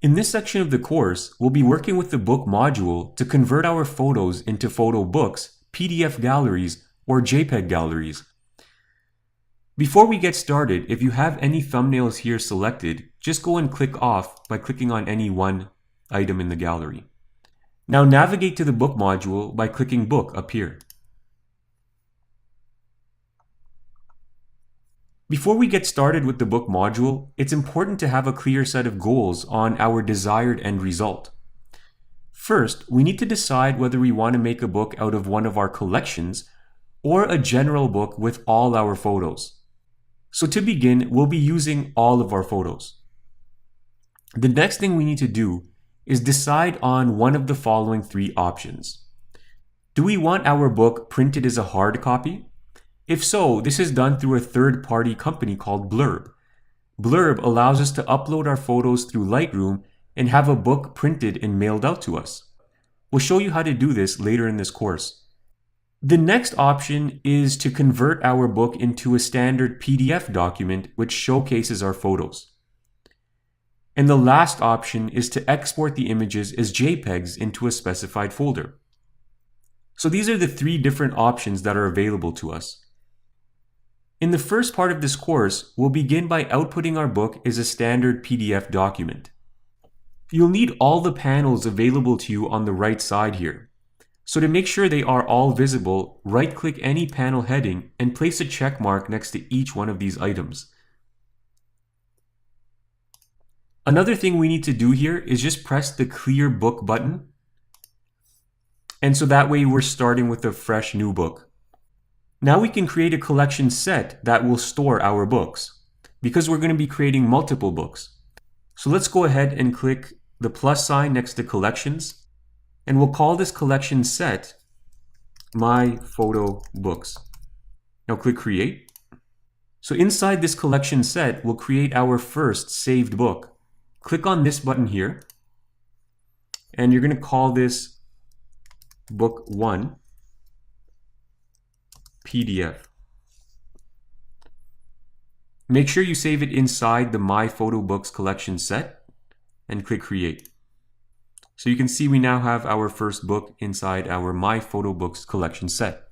In this section of the course, we'll be working with the book module to convert our photos into photo books, PDF galleries, or JPEG galleries. Before we get started, if you have any thumbnails here selected, just go and click off by clicking on any one item in the gallery. Now navigate to the book module by clicking Book up here. Before we get started with the book module, it's important to have a clear set of goals on our desired end result. First, we need to decide whether we want to make a book out of one of our collections or a general book with all our photos. So to begin, we'll be using all of our photos. The next thing we need to do is decide on one of the following three options. Do we want our book printed as a hard copy? If so, this is done through a third-party company called Blurb. Blurb allows us to upload our photos through Lightroom and have a book printed and mailed out to us. We'll show you how to do this later in this course. The next option is to convert our book into a standard PDF document which showcases our photos. And the last option is to export the images as JPEGs into a specified folder. So these are the three different options that are available to us. In the first part of this course, we'll begin by outputting our book as a standard PDF document. You'll need all the panels available to you on the right side here. So to make sure they are all visible, right-click any panel heading and place a check mark next to each one of these items. Another thing we need to do here is just press the Clear Book button. And so that way we're starting with a fresh new book. Now we can create a collection set that will store our books, because we're going to be creating multiple books. So let's go ahead and click the plus sign next to collections, and we'll call this collection set My Photo Books. Now click create. So inside this collection set, we'll create our first saved book. Click on this button here, and you're going to call this Book 1 PDF. Make sure you save it inside the My Photo Books collection set and click create. So you can see we now have our first book inside our My Photo Books collection set.